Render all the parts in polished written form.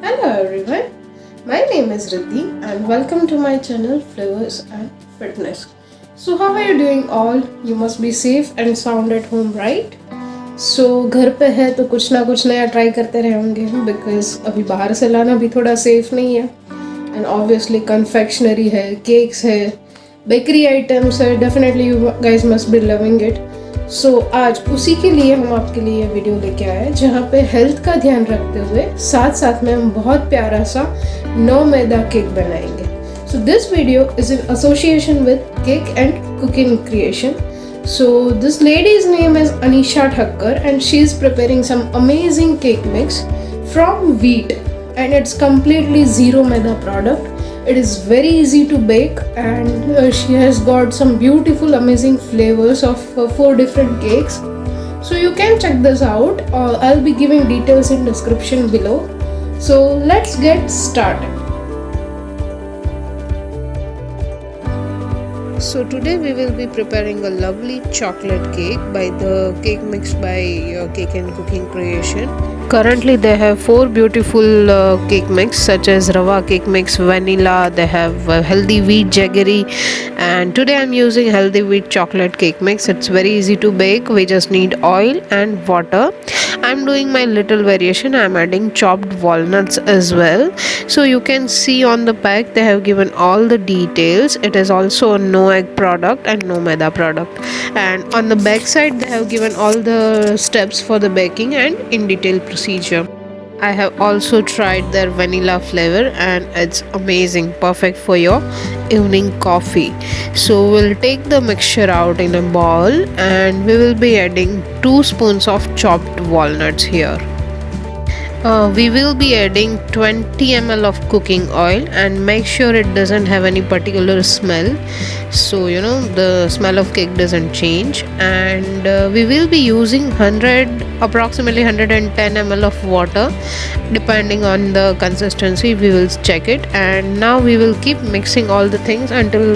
Hello everyone, my name is Riddhi and welcome to my channel Flavors and Fitness. So how are you doing all? You must be safe and sound at home, right? So घर पे है तो कुछ ना कुछ नया try करते रहे होंगे बिकॉज अभी बाहर से लाना भी थोड़ा सेफ नहीं है एंड ऑब्वियसली कन्फेक्शनरी है, केक्स है, बेकरी आइटम्स है, definitely you guys must be loving it. So आज उसी के लिए हम आपके लिए ये वीडियो लेके आए हैं जहाँ पे हेल्थ का ध्यान रखते हुए साथ साथ में हम बहुत प्यारा सा नो मैदा केक बनाएंगे. So this video is in association with cake and cooking creation. So this lady's name is Anisha Thakkar and she is preparing some amazing cake mix from wheat and it's completely zero maida product. It is very easy to bake and she has got some beautiful amazing flavors of 4 different cakes. So you can check this out. I'll be giving details in description below. So let's get started. So today we will be preparing a lovely chocolate cake by the cake mix by Cake and Cooking Creation. Currently they have 4 beautiful cake mix such as rava cake mix, vanilla, they have healthy wheat jaggery, and today I'm using healthy wheat chocolate cake mix. It's very easy to bake. We just need oil and water. I'm doing my little variation. I'm adding chopped walnuts as well. So you can see on the pack they have given all the details. It is also a no egg product and no maida product, and on the back side they have given all the steps for the baking and in detail procedure. I have also tried their vanilla flavor and it's amazing, perfect for your evening coffee. So we'll take the mixture out in a bowl and we will be adding 2 spoons of chopped walnuts here. We will be adding 20 ml of cooking oil and make sure it doesn't have any particular smell, so you know the smell of cake doesn't change. And we will be using approximately 110 ml of water depending on the consistency. We will check it, and now we will keep mixing all the things until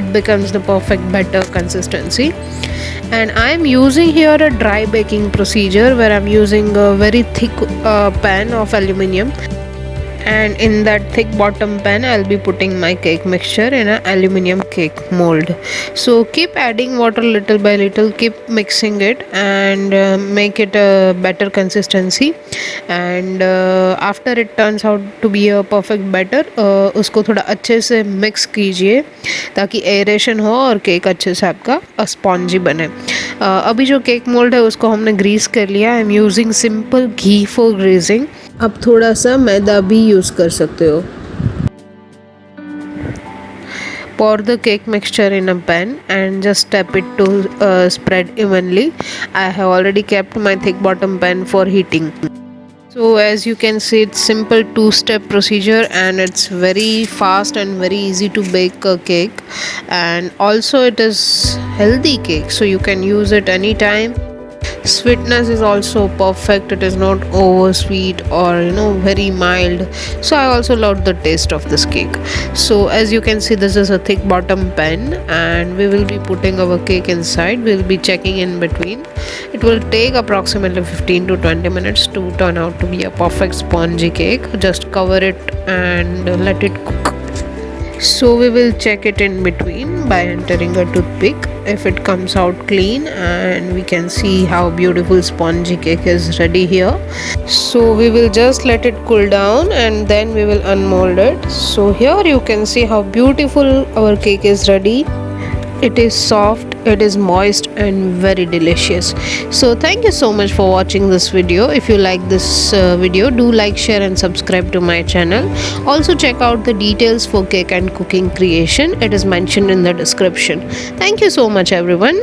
it becomes the perfect batter consistency. And I am using here a dry baking procedure where I'm using a very thick pan of aluminium, and in that thick bottom pan I'll be putting my cake mixture in an aluminium cake mold. So keep adding water little by little, keep mixing it and make it a better consistency. And after it turns out to be a perfect batter, उसको थोड़ा अच्छे से mix कीजिए ताकि aeration हो और cake अच्छे से आपका स्पॉन्जी बने. अभी जो केक मोल्ड है उसको हमने ग्रीस कर लिया. I am using simple ghee for greasing. आप थोड़ा सा मैदा भी यूज़ कर सकते हो. Pour the cake mixture in a pan and just tap it to spread evenly. I have already kept my thick bottom pan for heating. So as you can see, it's simple 2-step procedure and it's very fast and very easy to bake a cake, and also it is healthy cake so you can use it anytime. Sweetness is also perfect. It is not over sweet or very mild, so I also love the taste of this cake. So as you can see, this is a thick bottom pan and we will be putting our cake inside. We'll be checking in between. It will take approximately 15 to 20 minutes to turn out to be a perfect spongy cake. Just cover it and let it cook. So we will check it in between by entering a toothpick. If it comes out clean, and we can see how beautiful spongy cake is ready here. So we will just let it cool down and then we will unmold it. So here you can see how beautiful our cake is ready. It is soft, it is moist and very delicious. So thank you so much for watching this video. If you like this video, do like, share and subscribe to my channel. Also check out the details for Cake and Cooking Creation. It is mentioned in the description. Thank you so much everyone.